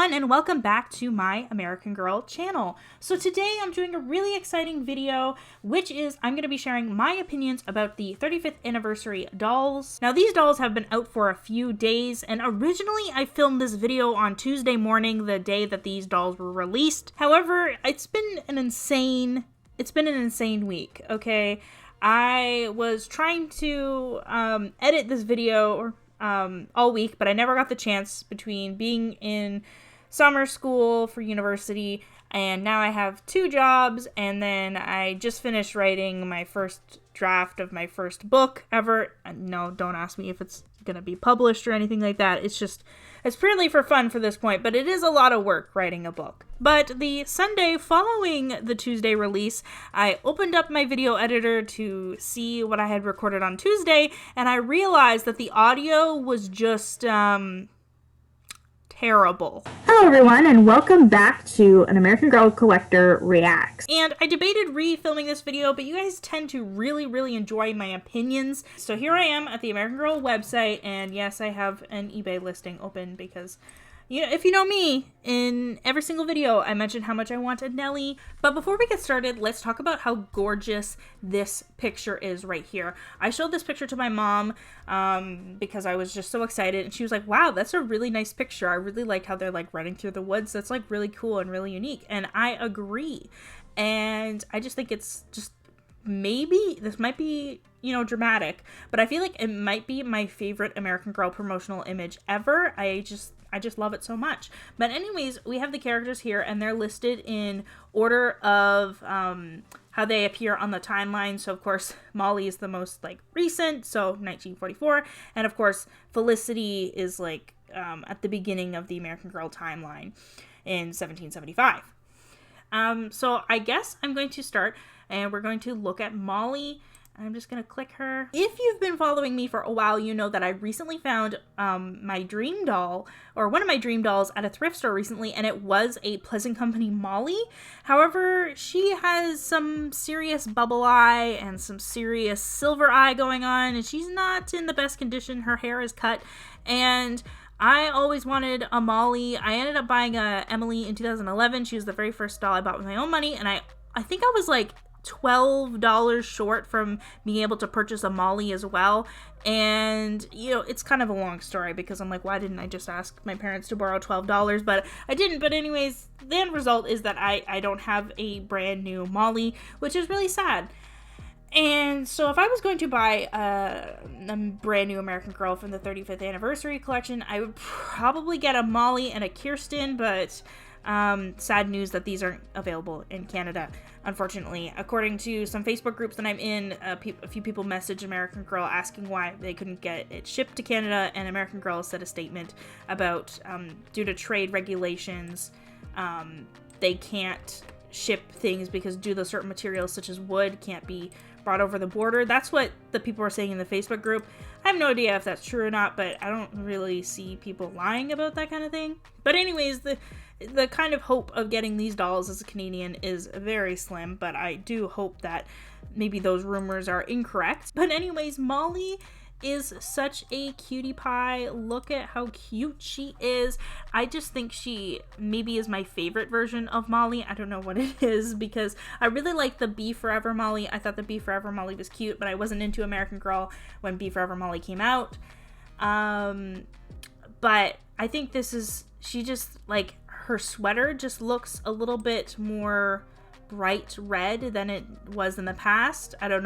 everyone, and welcome back to my American Girl channel. So today I'm doing a really exciting video, which is I'm going to be sharing my opinions about the 35th anniversary dolls. Now these dolls have been out for a few days, and originally I filmed this video on Tuesday morning, the day that these dolls were released. However, it's been an insane week, okay? I was trying to edit this video all week, but I never got the chance between being in summer school for university, and now I have 2 jobs, and then I just finished writing my first draft of my first book ever. No, don't ask me if it's gonna be published or anything like that. It's purely for fun for this point, but it is a lot of work writing a book. But the Sunday following the Tuesday release, I opened up my video editor to see what I had recorded on Tuesday, and I realized that the audio was just, terrible. Hello everyone, and welcome back to An American Girl Collector Reacts. And I debated refilming this video, but you guys tend to really enjoy my opinions. So here I am at the American Girl website, and yes, I have an eBay listing open because, you know, if you know me, in every single video I mention how much I want a Nelly. But before we get started, let's talk about how gorgeous this picture is right here. I showed this picture to my mom because I was just so excited, and she was like, wow, that's a really nice picture. I really like how they're like running through the woods. That's like really cool and really unique. And I agree. And I just think it's just, maybe this might be, you know, dramatic, but I feel like it might be my favorite American Girl promotional image ever. I just love it so much. But anyways, we have the characters here, and they're listed in order of how they appear on the timeline. So of course Molly is the most like recent, so 1944, and of course Felicity is like at the beginning of the American Girl timeline in 1775. So I guess I'm going to start, and we're going to look at Molly. I'm just going to click her. If you've been following me for a while, you know that I recently found my dream doll, or one of my dream dolls, at a thrift store recently, and it was a Pleasant Company Molly. However, she has some serious bubble eye and some serious silver eye going on, and she's not in the best condition. Her hair is cut, and I always wanted a Molly. I ended up buying a Emily in 2011. She was the very first doll I bought with my own money, and I think I was like $12 short from being able to purchase a Molly as well. And, you know, it's kind of a long story because I'm like, why didn't I just ask my parents to borrow $12? But I didn't. But anyways, the end result is that I don't have a brand new Molly, which is really sad. And so if I was going to buy a brand new American Girl from the 35th anniversary collection, I would probably get a Molly and a Kirsten, but sad news that these aren't available in Canada, unfortunately. According to some Facebook groups that I'm in, a few people messaged American Girl asking why they couldn't get it shipped to Canada, and American Girl said a statement about due to trade regulations, they can't ship things because due to certain materials such as wood can't be brought over the border. That's what the people are saying in the Facebook group. I have no idea if that's true or not, but I don't really see people lying about that kind of thing. But anyways, the kind of hope of getting these dolls as a Canadian is very slim, but I do hope that maybe those rumors are incorrect. But anyways, Molly is such a cutie pie. Look at how cute she is. I just think she maybe is my favorite version of Molly. I don't know what it is, because I really like the Be Forever Molly. I thought the Be Forever Molly was cute, but I wasn't into American Girl when Be Forever Molly came out. But I think she just, like, her sweater just looks a little bit more bright red than it was in the past. I don't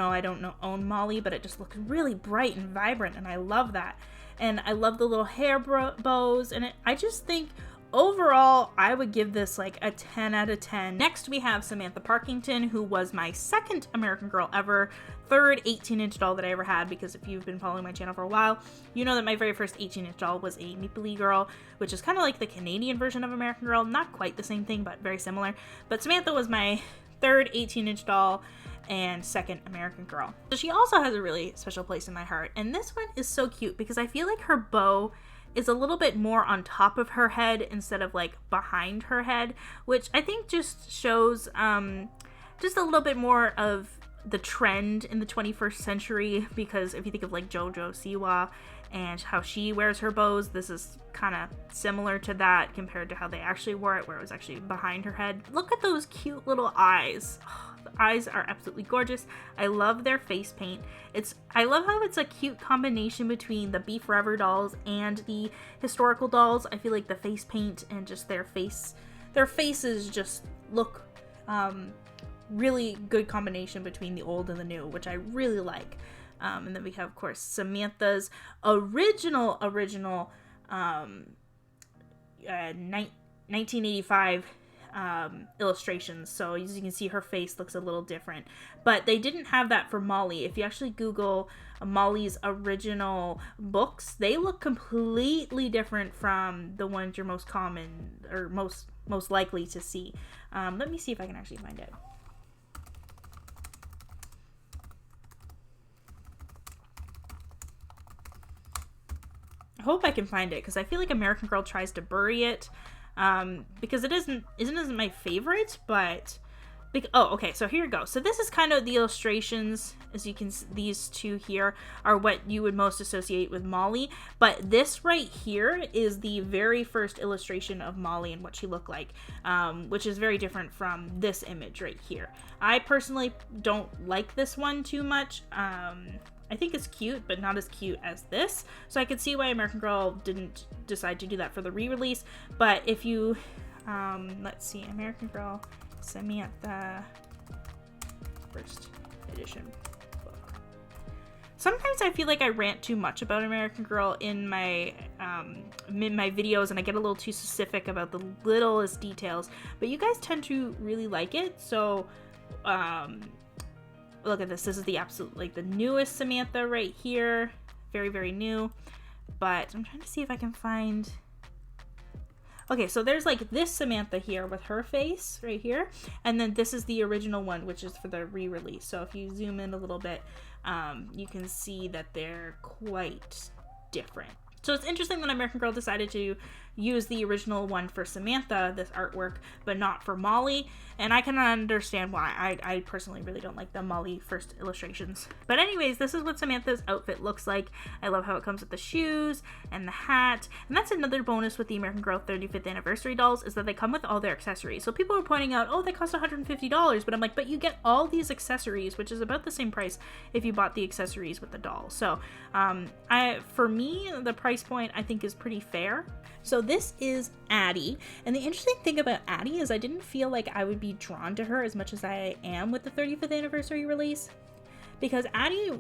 own Molly, but it just looks really bright and vibrant, and I love that. And I love the little hair bows, and I just think overall I would give this like a 10 out of 10. Next we have Samantha Parkington, who was my second American Girl ever, third 18-inch doll that I ever had, because if you've been following my channel for a while, you know that my very first 18-inch doll was a Maple Girl, which is kind of like the Canadian version of American Girl. Not quite the same thing, but very similar. But Samantha was my third 18-inch doll and second American Girl. So she also has a really special place in my heart, and this one is so cute because I feel like her bow is a little bit more on top of her head instead of like behind her head, which I think just shows just a little bit more of the trend in the 21st century, because if you think of like JoJo Siwa and how she wears her bows, this is kind of similar to that compared to how they actually wore it, where it was actually behind her head. Look at those cute little eyes. Oh, the eyes are absolutely gorgeous. I love their face paint. I love how it's a cute combination between the Be Forever dolls and the historical dolls. I feel like the face paint and just their faces just look really good combination between the old and the new, which I really like. And then we have, of course, Samantha's original 1985 illustrations. So as you can see, her face looks a little different, but they didn't have that for Molly. If you actually Google Molly's original books, they look completely different from the ones you're most common or most likely to see. Let me see if I can actually find it. I hope I can find it, because I feel like American Girl tries to bury it, because it isn't my favorite, but oh, okay, so here you go. So this is kind of the illustrations. As you can see, these two here are what you would most associate with Molly, but this right here is the very first illustration of Molly and what she looked like, which is very different from this image right here. I personally don't like this one too much. I think it's cute, but not as cute as this. So I could see why American Girl didn't decide to do that for the re-release. But if you, let's see, American Girl Samantha first edition book. Sometimes I feel like I rant too much about American Girl in my videos, and I get a little too specific about the littlest details. But you guys tend to really like it, so look at this. This is the absolute, like, the newest Samantha right here. Very, very new. But I'm trying to see if I can find... Okay, so there's, like, this Samantha here with her face right here. And then this is the original one, which is for the re-release. So if you zoom in a little bit, you can see that they're quite different. So it's interesting that American Girl decided to use the original one for Samantha, this artwork, but not for Molly. And I can understand why. I personally really don't like the Molly first illustrations. But anyways, this is what Samantha's outfit looks like. I love how it comes with the shoes and the hat. And that's another bonus with the American Girl 35th anniversary dolls, is that they come with all their accessories. So people are pointing out, oh, they cost $150, but I'm like, but you get all these accessories, which is about the same price if you bought the accessories with the doll. So for me, the price point I think is pretty fair. So this is Addie, and the interesting thing about Addie is I didn't feel like I would be drawn to her as much as I am with the 35th anniversary release, because Addie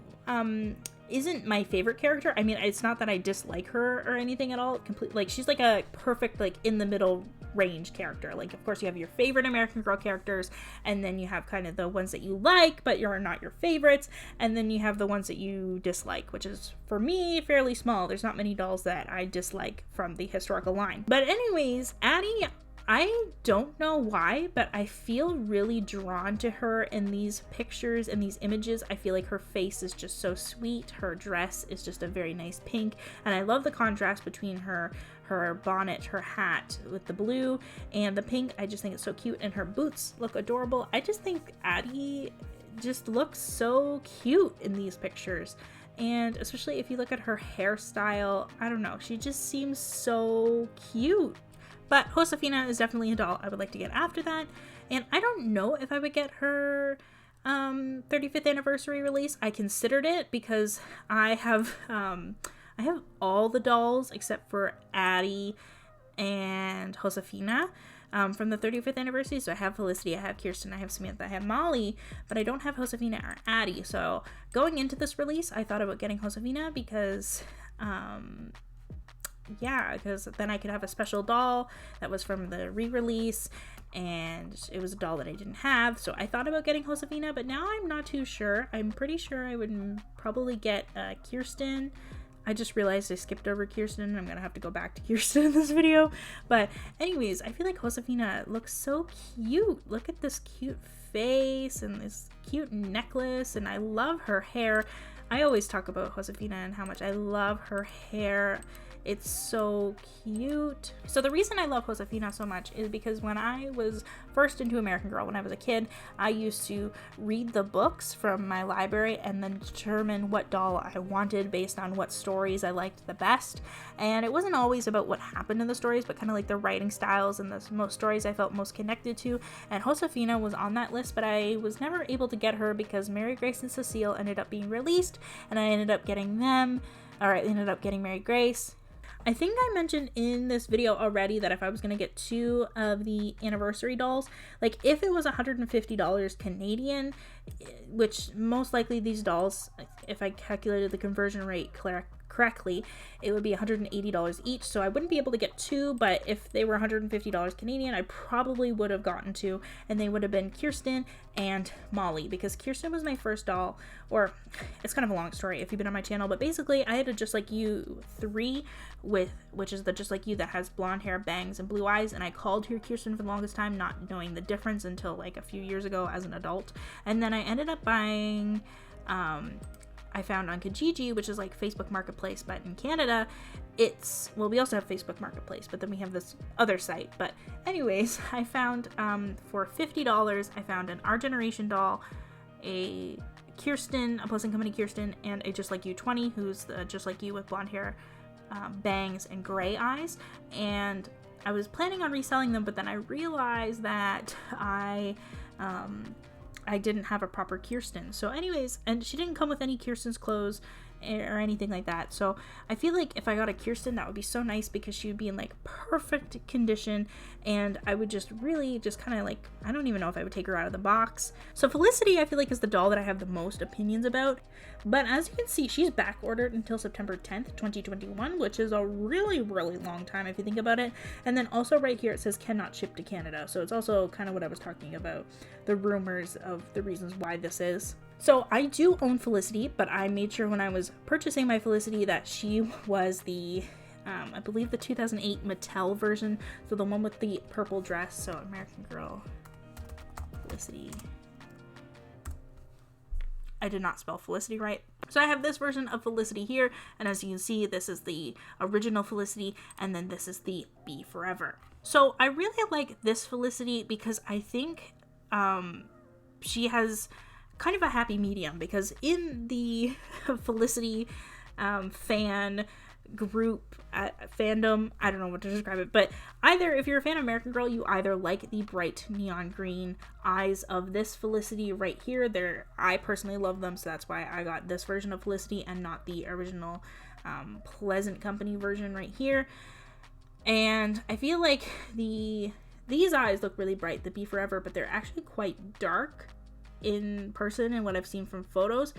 isn't my favorite character. I mean, it's not that I dislike her or anything at all. Like, she's like a perfect, like, in the middle range character. Like, of course you have your favorite American Girl characters, and then you have kind of the ones that you like but you're not your favorites, and then you have the ones that you dislike, which is, for me, fairly small. There's not many dolls that I dislike from the historical line. But anyways, Addie, I don't know why, but I feel really drawn to her in these pictures and these images. I feel like her face is just so sweet. Her dress is just a very nice pink, and I love the contrast between her bonnet, her hat with the blue and the pink. I just think it's so cute, and her boots look adorable. I just think Addie just looks so cute in these pictures, and especially if you look at her hairstyle, I don't know, she just seems so cute. But Josefina is definitely a doll I would like to get after that, and I don't know if I would get her 35th anniversary release. I considered it because I have all the dolls except for Addie and Josefina from the 35th anniversary. So I have Felicity, I have Kirsten, I have Samantha, I have Molly, but I don't have Josefina or Addie. So going into this release, I thought about getting Josefina because because then I could have a special doll that was from the re-release, and it was a doll that I didn't have. So I thought about getting Josefina, but now I'm not too sure. I'm pretty sure I would probably get Kirsten. I just realized I skipped over Kirsten. I'm gonna have to go back to Kirsten in this video. But anyways, I feel like Josefina looks so cute. Look at this cute face and this cute necklace, and I love her hair. I always talk about Josefina and how much I love her hair. It's so cute. So the reason I love Josefina so much is because when I was first into American Girl, when I was a kid, I used to read the books from my library and then determine what doll I wanted based on what stories I liked the best. And it wasn't always about what happened in the stories, but kind of like the writing styles and the most stories I felt most connected to. And Josefina was on that list, but I was never able to get her because Mary Grace and Cecile ended up being released, and I ended up getting them. I ended up getting Mary Grace. I think I mentioned in this video already that if I was going to get 2 of the anniversary dolls, like if it was $150 Canadian, which most likely these dolls, if I calculated the conversion rate correctly, it would be $180 each, so I wouldn't be able to get 2, but if they were $150 Canadian, I probably would have gotten 2, and they would have been Kirsten and Molly, because Kirsten was my first doll, or it's kind of a long story if you've been on my channel, but basically I had a Just Like You 3, which is the Just Like You that has blonde hair, bangs, and blue eyes, and I called her Kirsten for the longest time, not knowing the difference until like a few years ago as an adult, and then I ended up buying, I found on Kijiji, which is like Facebook Marketplace, but in Canada, we also have Facebook Marketplace, but then we have this other site. But anyways, I found, for $50, I found an Our Generation doll, a Kirsten, a Pleasant Company Kirsten, and a Just Like You 20, who's the Just Like You with blonde hair, bangs, and gray eyes. And I was planning on reselling them, but then I realized that I didn't have a proper Kirsten. So anyways, and she didn't come with any Kirsten's clothes or anything like that. So I feel like if I got a Kirsten, that would be so nice because she would be in like perfect condition, and I would just really just kind of like, I don't even know if I would take her out of the box. So Felicity, I feel like, is the doll that I have the most opinions about. But as you can see, she's back ordered until September 10th, 2021, which is a really, really long time if you think about it. And then also right here, it says cannot ship to Canada. So it's also kind of what I was talking about, the rumors of the reasons why this is. So I do own Felicity, but I made sure when I was purchasing my Felicity that she was the, I believe the 2008 Mattel version. So the one with the purple dress. So American Girl, Felicity. I did not spell Felicity right. So I have this version of Felicity here. And as you can see, this is the original Felicity. And then this is the Be Forever. So I really like this Felicity because I think she has kind of a happy medium, because in the Felicity fan group fandom, I don't know what to describe it, but either if you're a fan of American Girl, you either like the bright neon green eyes of this Felicity right here. I personally love them, so that's why I got this version of Felicity and not the original Pleasant Company version right here. And I feel like these eyes look really bright, the Be Forever, but they're actually quite dark in person and what I've seen from photos.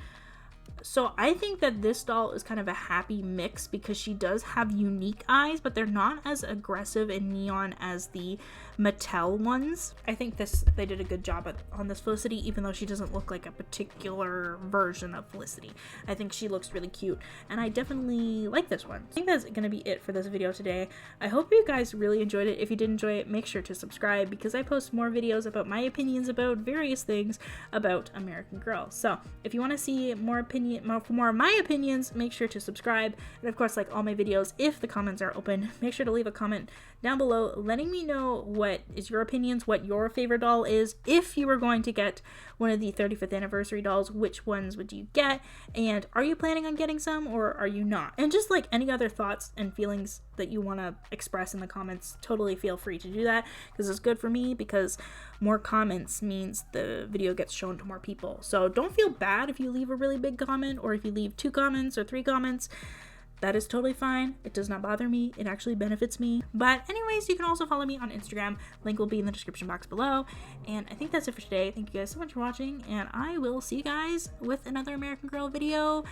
So I think that this doll is kind of a happy mix because she does have unique eyes, but they're not as aggressive and neon as the Mattel ones. I think they did a good job on this Felicity, even though she doesn't look like a particular version of Felicity. I think she looks really cute, and I definitely like this one. I think that's gonna be it for this video today. I hope you guys really enjoyed it. If you did enjoy it, make sure to subscribe because I post more videos about my opinions about various things about American Girl. So if you want to see more of my opinions, make sure to subscribe. And of course, like all my videos, if the comments are open, make sure to leave a comment down below letting me know what is your opinions, what your favorite doll is. If you were going to get one of the 35th anniversary dolls, which ones would you get? And are you planning on getting some or are you not? And just like any other thoughts and feelings that you want to express in the comments, totally feel free to do that because it's good for me, because more comments means the video gets shown to more people. So don't feel bad if you leave a really big comment or if you leave 2 comments or 3 comments. That is totally fine. It does not bother me. It actually benefits me. But anyways, you can also follow me on Instagram. Link will be in the description box below. And I think that's it for today. Thank you guys so much for watching. And I will see you guys with another American Girl video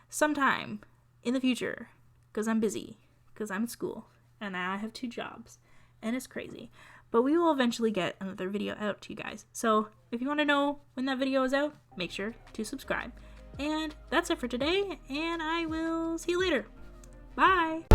sometime in the future. Because I'm busy. Because I'm at school. And I have 2 jobs. And it's crazy. But we will eventually get another video out to you guys. So if you want to know when that video is out, make sure to subscribe. And that's it for today. And I will see you later. Bye!